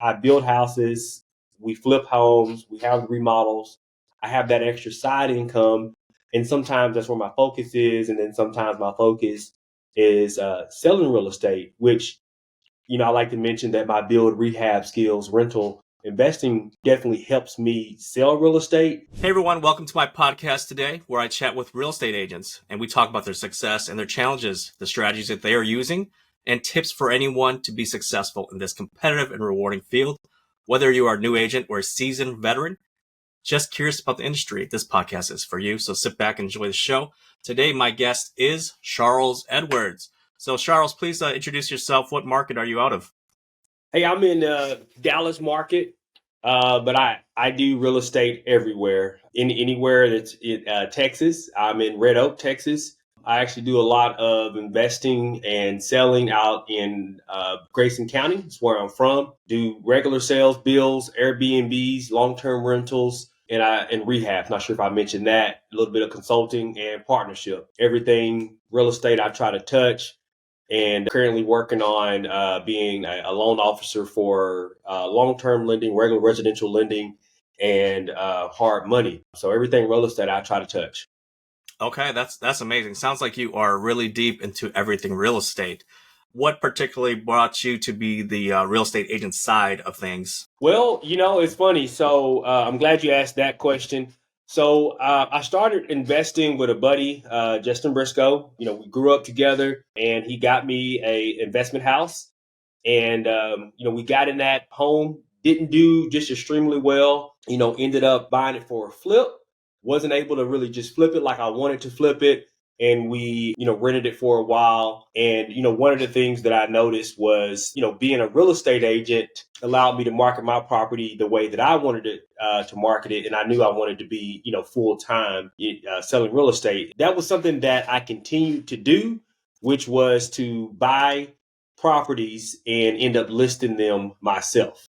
I build houses, we flip homes, we have remodels. I have that extra side income. And sometimes that's where my focus is. And then sometimes my focus is selling real estate, which, I like to mention that my build rehab skills, rental investing definitely helps me sell real estate. Hey everyone, welcome to my podcast today where I chat with real estate agents and we talk about their success and their challenges, the strategies that they are using, and tips for anyone to be successful in this competitive and rewarding field. Whether you are a new agent or a seasoned veteran, just curious about the industry, this podcast is for you. So sit back and enjoy the show. Today, my guest is Sharles Edwards. So Sharles, please introduce yourself. What market are you out of? Hey, I'm in Dallas market, but I do real estate everywhere. Anywhere that's in Texas. I'm in Red Oak, Texas. I actually do a lot of investing and selling out in Grayson County. That's where I'm from. Do regular sales, bills, Airbnbs, long-term rentals, and rehab. Not sure if I mentioned that. A little bit of consulting and partnership. Everything real estate I try to touch. And currently working on being a loan officer for long-term lending, regular residential lending, and hard money. So everything real estate I try to touch. Okay, that's amazing. Sounds like you are really deep into everything real estate. What particularly brought you to be the real estate agent side of things? Well, it's funny. So I'm glad you asked that question. So I started investing with a buddy, Justin Briscoe. We grew up together, and he got me a investment house. And we got in that home, didn't do just extremely well. Ended up buying it for a flip. Wasn't able to really just flip it like I wanted to flip it. And we, rented it for a while. And, one of the things that I noticed was, being a real estate agent allowed me to market my property the way that I wanted it to market it. And I knew I wanted to be, full time selling real estate. That was something that I continued to do, which was to buy properties and end up listing them myself.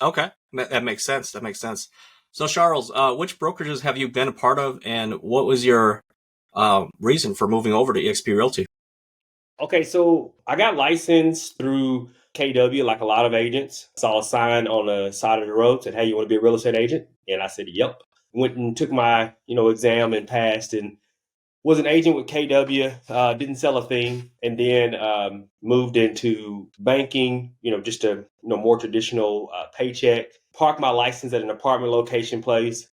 Okay, that makes sense. That makes sense. So, Sharles, which brokerages have you been a part of, and what was your reason for moving over to eXp Realty? Okay, so I got licensed through KW, like a lot of agents. Saw a sign on the side of the road, said, "Hey, you want to be a real estate agent?" And I said, "Yep." Went and took my, exam and passed, and was an agent with KW. Didn't sell a thing, and then moved into banking. Just a more traditional paycheck. Parked my license at an apartment location place.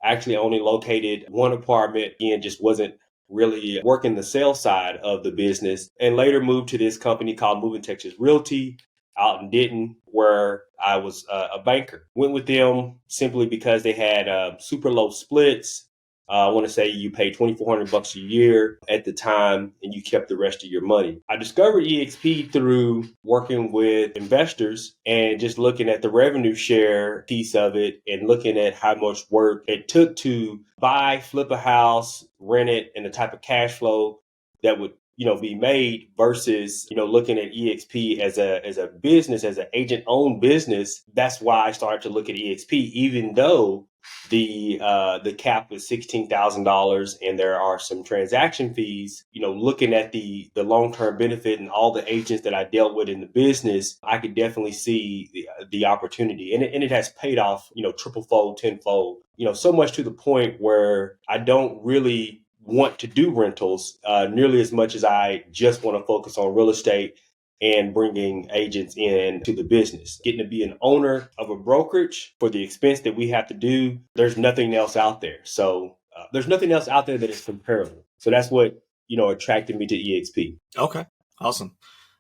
Actually, only located one apartment. Again, just wasn't really working the sales side of the business, and later moved to this company called Moving Texas Realty out in Denton, where I was a banker. Went with them simply because they had super low splits. I want to say you paid $2,400 a year at the time, and you kept the rest of your money. I discovered EXP through working with investors and just looking at the revenue share piece of it and looking at how much work it took to buy, flip a house, rent it, and the type of cash flow that would be made versus looking at EXP as a business, as an agent owned business. That's why I started to look at EXP, even though the cap was $16,000 and there are some transaction fees. Looking at the long-term benefit and all the agents that I dealt with in the business, I could definitely see the opportunity, and it has paid off triple-fold, tenfold, so much to the point where I don't really want to do rentals nearly as much as I just want to focus on real estate and bringing agents in to the business. Getting to be an owner of a brokerage for the expense that we have to do, there's nothing else out there. So there's nothing else out there that is comparable. So that's what, attracted me to EXP. Okay, awesome.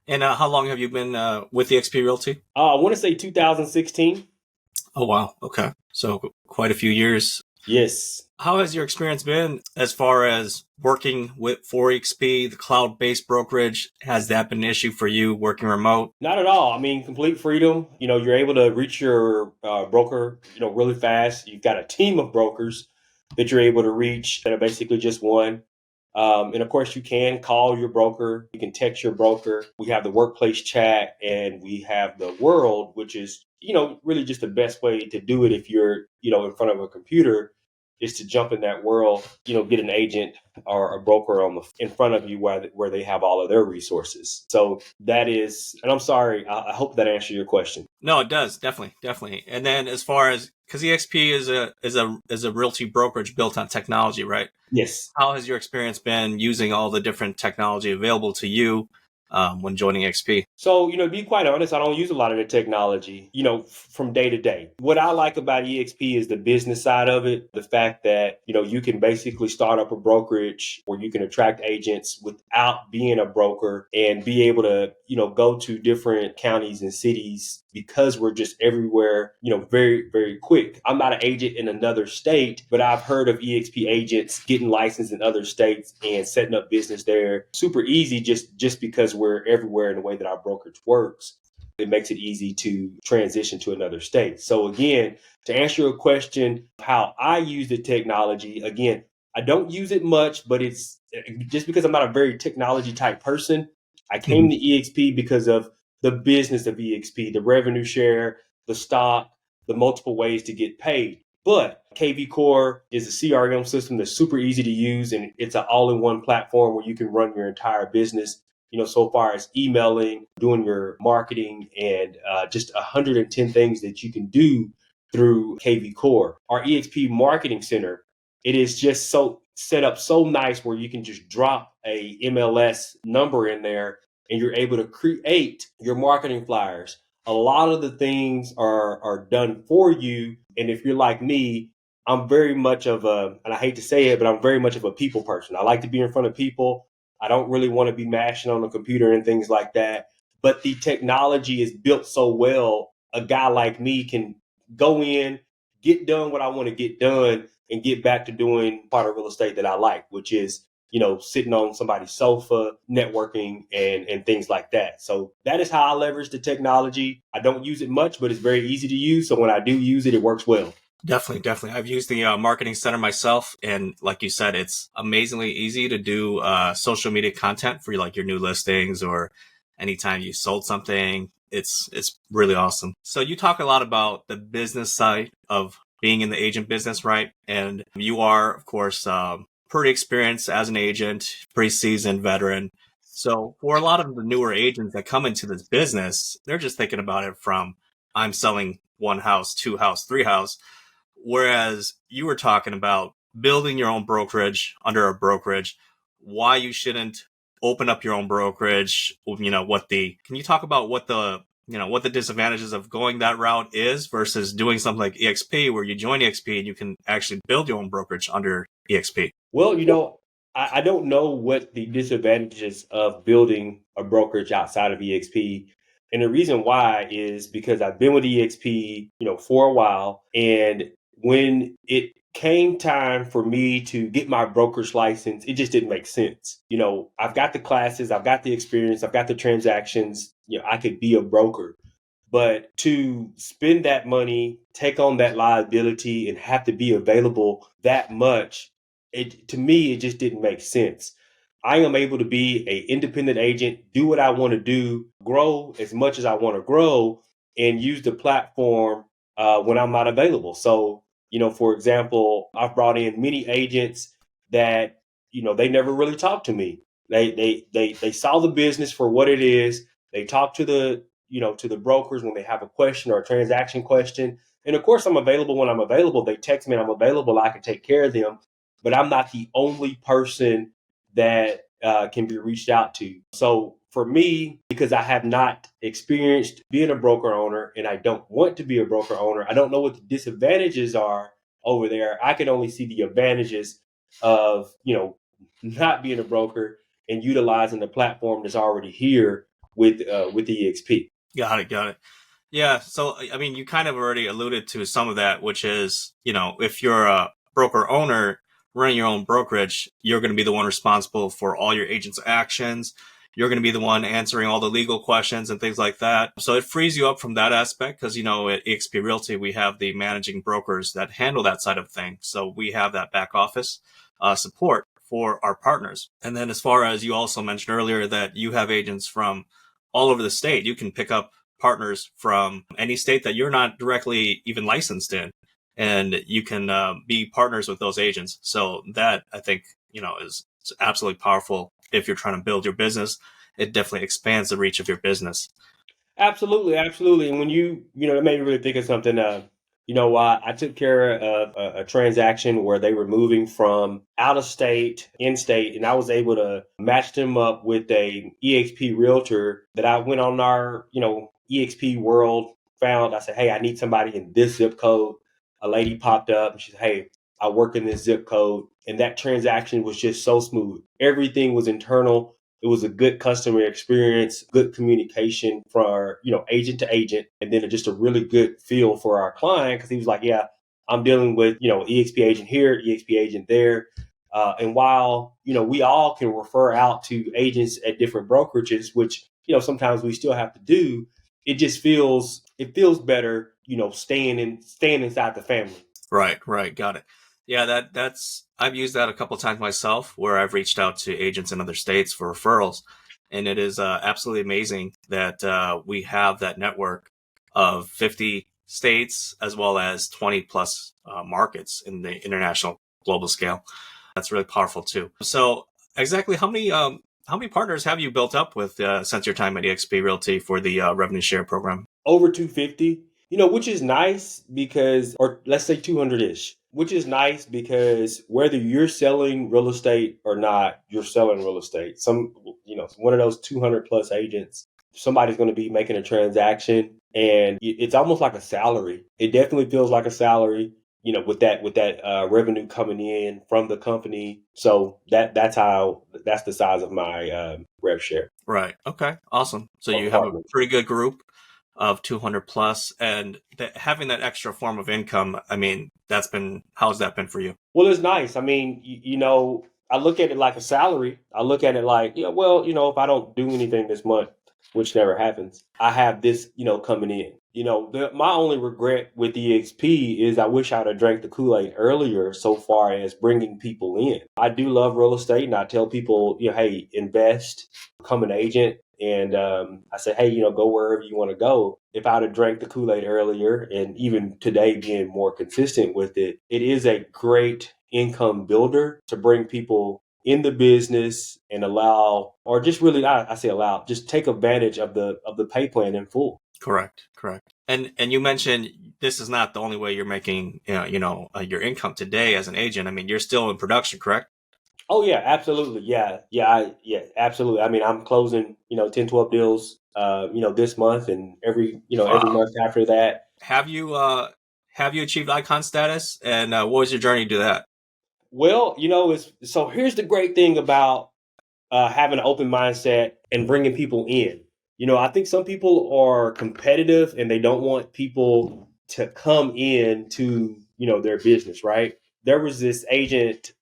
And how long have you been with eXp Realty? I want to say 2016. Oh, wow. Okay. So quite a few years. Yes. How has your experience been as far as working for eXp, the cloud-based brokerage? Has that been an issue for you working remote? Not at all. I mean, complete freedom. You're able to reach your broker, really fast. You've got a team of brokers that you're able to reach that are basically just one. And of course, you can call your broker. You can text your broker. We have the workplace chat, and we have the world, which is, really just the best way to do it if you're, in front of a computer, is to jump in that world, get an agent or a broker in front of you where they have all of their resources. So that is, and I'm sorry, I hope that answered your question. No, it does. Definitely. And then as far as, because EXP is a realty brokerage built on technology, right? Yes. How has your experience been using all the different technology available to you when joining EXP? So, to be quite honest, I don't use a lot of the technology, from day to day. What I like about EXP is the business side of it. The fact that, you can basically start up a brokerage where you can attract agents without being a broker and be able to, go to different counties and cities because we're just everywhere, very, very quick. I'm not an agent in another state, but I've heard of EXP agents getting licensed in other states and setting up business there super easy just because we're everywhere in the way that our brokerage works. It makes it easy to transition to another state. So again, to answer your question, how I use the technology, again, I don't use it much, but it's just because I'm not a very technology type person. I came Mhm. to EXP because of the business of EXP, the revenue share, the stock, the multiple ways to get paid. But KV Core is a CRM system that's super easy to use, and it's an all-in-one platform where you can run your entire business. So far as emailing, doing your marketing, and just 110 things that you can do through KV Core. Our EXP Marketing Center, it is just so set up so nice where you can just drop a MLS number in there and you're able to create your marketing flyers. A lot of the things are done for you. And if you're like me, I'm very much of and I hate to say it, but I'm very much of a people person. I like to be in front of people. I don't really want to be mashing on the computer and things like that. But the technology is built so well, a guy like me can go in, get done what I want to get done, and get back to doing part of real estate that I like, which is sitting on somebody's sofa, networking, and things like that. So that is how I leverage the technology. I don't use it much, but it's very easy to use. So when I do use it, it works well. Definitely. I've used the marketing center myself, and like you said, it's amazingly easy to do social media content for like your new listings or anytime you sold something. It's really awesome. So you talk a lot about the business side of being in the agent business, right? And you are, of course, pretty experienced as an agent, pretty seasoned veteran. So for a lot of the newer agents that come into this business, they're just thinking about it from I'm selling one house, two house, three house. Whereas you were talking about building your own brokerage under a brokerage, why you shouldn't open up your own brokerage, can you talk about what the disadvantages of going that route is versus doing something like EXP where you join EXP and you can actually build your own brokerage under EXP? Well, I don't know what the disadvantages of building a brokerage outside of EXP. And the reason why is because I've been with EXP, for a while. And when it came time for me to get my brokerage license, it just didn't make sense. I've got the classes, I've got the experience, I've got the transactions, I could be a broker. But to spend that money, take on that liability, and have to be available that much, to me, it just didn't make sense. I am able to be a independent agent, do what I want to do, grow as much as I want to grow, and use the platform when I'm not available. So, for example, I've brought in many agents that they never really talked to me. They saw the business for what it is. They talked to the brokers when they have a question or a transaction question. And of course, I'm available when I'm available. They text me and I'm available. I can take care of them, but I'm not the only person that can be reached out to. So for me, because I have not experienced being a broker owner and I don't want to be a broker owner, I don't know what the disadvantages are over there. I can only see the advantages of, not being a broker and utilizing the platform that's already here with the EXP. Got it. Yeah. So, I mean, you kind of already alluded to some of that, which is, if you're a broker owner running your own brokerage, you're going to be the one responsible for all your agent's actions. You're going to be the one answering all the legal questions and things like that. So it frees you up from that aspect because, at eXp Realty, we have the managing brokers that handle that side of things. So we have that back office support for our partners. And then as far as you also mentioned earlier that you have agents from all over the state, you can pick up partners from any state that you're not directly even licensed in, and you can be partners with those agents. So that I think is absolutely powerful if you're trying to build your business. It definitely expands the reach of your business. Absolutely, absolutely. And when that made me really think of something. I took care of a transaction where they were moving from out of state, in state, and I was able to match them up with a EXP realtor that I went on our, EXP world, found. I said, hey, I need somebody in this zip code. A lady popped up and she said, hey, I work in this zip code. And that transaction was just so smooth. Everything was internal. It was a good customer experience, good communication for our, agent to agent, and then just a really good feel for our client because he was like, yeah, I'm dealing with, EXP agent here, EXP agent there. And while, we all can refer out to agents at different brokerages, which, sometimes we still have to do, it feels better, staying inside the family. Right. Got it. Yeah, that's I've used that a couple times myself where I've reached out to agents in other states for referrals. And it is absolutely amazing that we have that network of 50 states as well as 20 plus markets in the international global scale. That's really powerful too. So exactly how many partners have you built up with since your time at eXp Realty for the revenue share program? Over 250, which is nice because, or let's say 200-ish, which is nice because whether you're selling real estate or not, you're selling real estate. One of those 200 plus agents, somebody's going to be making a transaction and it's almost like a salary. It definitely feels like a salary, with that revenue coming in from the company. So that's the size of my rev share. Right. Okay. Awesome. So Or you have a partner. pretty good group of 200 plus, and having that extra form of income. I mean, how's that been for you? Well, it's nice. I mean, I look at it like a salary. I look at it like, if I don't do anything this month, which never happens, I have this, coming in. My only regret with EXP is I wish I'd have drank the Kool-Aid earlier so far as bringing people in. I do love real estate and I tell people, hey, invest, become an agent. And I say, hey, go wherever you want to go. If I'd have drank the Kool-Aid earlier and even today being more consistent with it, it is a great income builder to bring people in the business and allow, or just really, I say allow, just take advantage of the pay plan in full. Correct. And you mentioned this is not the only way you're making your income today as an agent. I mean, you're still in production, correct? Oh yeah, absolutely. Yeah, absolutely. I mean, I'm closing, 10, 12 deals, this month and every Wow. month after that. Have you achieved icon status, and what was your journey to that? Well, here's the great thing about having an open mindset and bringing people in. I think some people are competitive and they don't want people to come in to, their business, right? There was this agent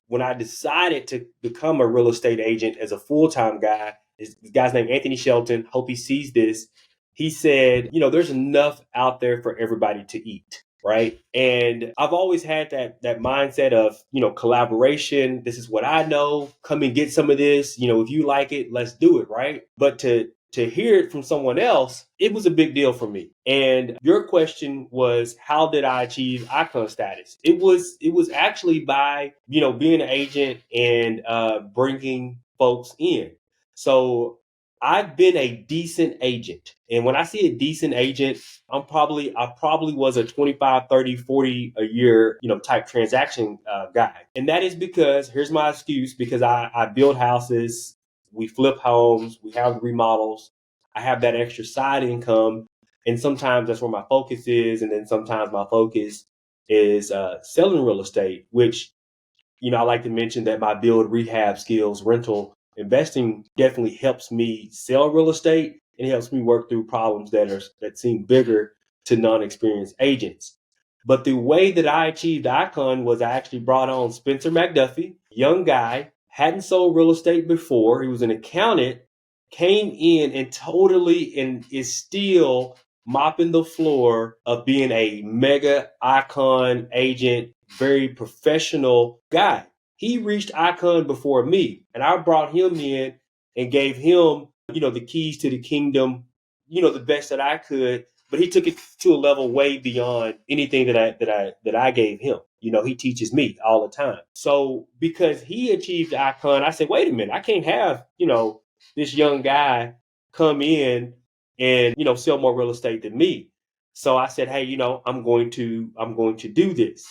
when I decided to become a real estate agent as a full-time guy. This guy's named Anthony Shelton. Hope he sees this. He said, there's enough out there for everybody to eat. Right. And I've always had that mindset of, collaboration. This is what I know. Come and get some of this. If you like it, let's do it. Right. But to hear it from someone else, it was a big deal for me. And your question was, how did I achieve icon status? It was actually by, being an agent and bringing folks in. So I've been a decent agent. And when I see a decent agent, I probably was a 25, 30, 40 a year, type transaction guy. And that is because here's my excuse, because I build houses, we flip homes, we have remodels, I have that extra side income. And sometimes that's where my focus is. And then sometimes my focus is selling real estate, which, I like to mention that my build, rehab skills, rental investing definitely helps me sell real estate and it helps me work through problems that seem bigger to non-experienced agents. But the way that I achieved Icon was I actually brought on Spencer McDuffie, young guy, hadn't sold real estate before. He was an accountant, came in and totally and is still mopping the floor of being a mega Icon agent, very professional guy. He reached Icon before me, and I brought him in and gave him, the keys to the kingdom, the best that I could. But he took it to a level way beyond anything that I gave him. He teaches me all the time. So because he achieved Icon, I said, wait a minute, I can't have this young guy come in and, sell more real estate than me. So I said, hey, I'm going to do this.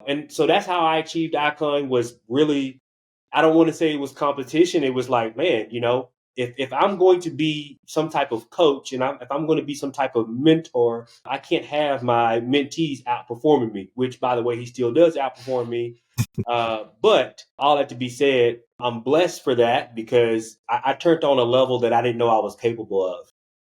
And so that's how I achieved Icon. Was really, I don't want to say it was competition. It was like, man, if I'm going to be some type of coach, and if I'm going to be some type of mentor, I can't have my mentees outperforming me, which, by the way, he still does outperform me. But all that to be said, I'm blessed for that because I turned on a level that I didn't know I was capable of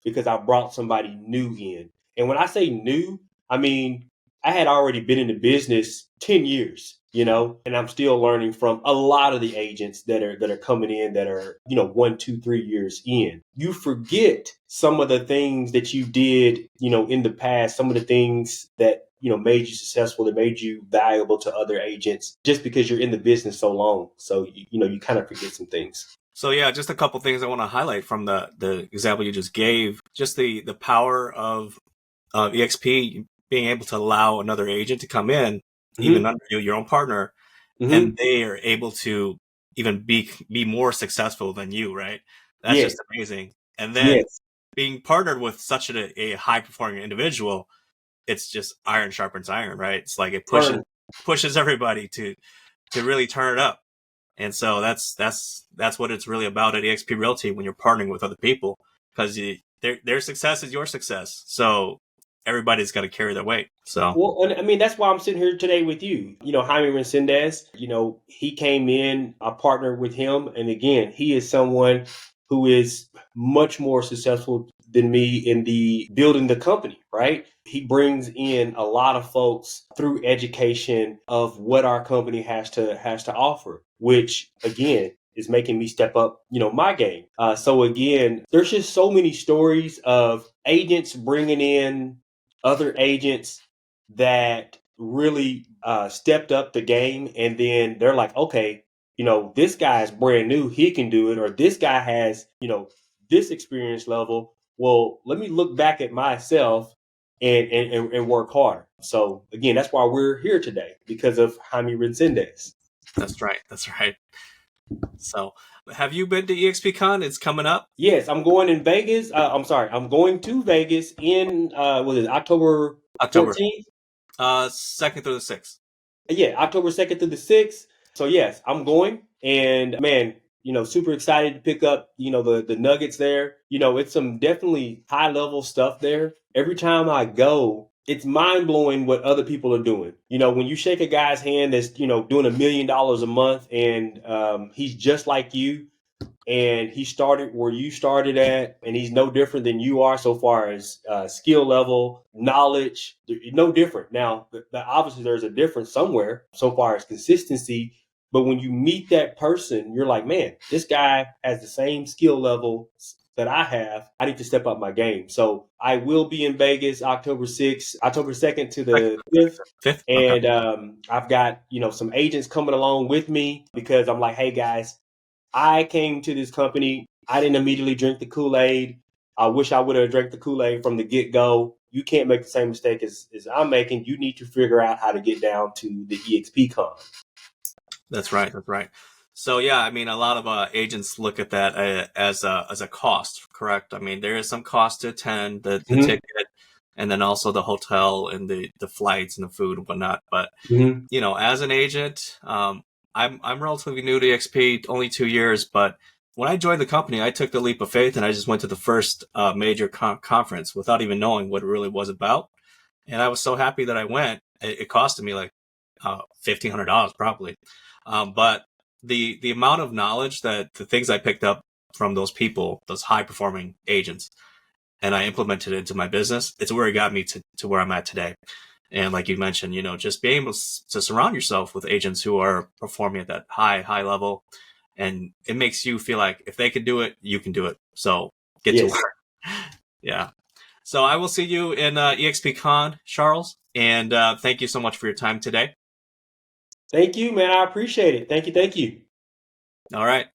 because I brought somebody new in. And when I say new, I mean, I had already been in the business 10 years, and I'm still learning from a lot of the agents that are coming in that are, 1, 2, 3 years in. You forget some of the things that you did, in the past, some of the things that, made you successful, that made you valuable to other agents just because you're in the business so long. So, you kind of forget some things. So yeah, just a couple things I want to highlight from the example you just gave. Just the power of EXP being able to allow another agent to come in, even under you, your own partner, and they are able to even be more successful than you, right? That's just amazing. And then being partnered with such a high performing individual, it's just iron sharpens iron, right? It's like it pushes everybody to really turn it up. And so that's what it's really about at eXp Realty when you're partnering with other people, because their success is your success. So everybody's got to carry their weight. So, well, I mean, that's why I'm sitting here today with you. Jaime Resendez, he came in, I partnered with him. And again, he is someone who is much more successful than me in the building the company, right? He brings in a lot of folks through education of what our company has to offer, which again is making me step up, my game. So again, there's just so many stories of agents bringing in other agents that really stepped up the game, and then they're like, okay, this guy is brand new, he can do it, or this guy has, this experience level. Well, let me look back at myself and work harder. So again, that's why we're here today, because of Jaime Resendez. That's right. So, have you been to EXPCon? It's coming up. Yes, I'm going in Vegas. I'm going to Vegas in was it October 14th? 2nd through the 6th. Yeah, October 2nd through the 6th. So yes, I'm going, and man, super excited to pick up, the nuggets there. It's some definitely high level stuff there. Every time I go, it's mind blowing what other people are doing. When you shake a guy's hand that's, doing $1 million a month, and he's just like you, and he started where you started at, and he's no different than you are so far as skill level, knowledge, no different. Now, obviously there's a difference somewhere so far as consistency, but when you meet that person, you're like, man, this guy has the same skill level that I have. I need to step up my game. So I will be in Vegas October 6th, October 2nd to the 5th. And I've got, some agents coming along with me, because I'm like, hey guys, I came to this company. I didn't immediately drink the Kool-Aid. I wish I would have drank the Kool-Aid from the get-go. You can't make the same mistake as I'm making. You need to figure out how to get down to the EXP Con. That's right. So yeah, I mean, a lot of agents look at that as a cost, correct? I mean, there is some cost to attend, the ticket, and then also the hotel and the flights and the food and whatnot. But as an agent, I'm relatively new to EXP, only 2 years, but when I joined the company, I took the leap of faith and I just went to the first major conference without even knowing what it really was about. And I was so happy that I went. It costed me like $1,500 probably. But the amount of knowledge, that the things I picked up from those people, those high performing agents, and I implemented it into my business, it's where it got me to where I'm at today. And like you mentioned, just being able to surround yourself with agents who are performing at that high level, and it makes you feel like if they can do it, you can do it. So get to work. Yeah. So I will see you in EXPCon, Sharles, and thank you so much for your time today. Thank you, man. I appreciate it. Thank you. All right.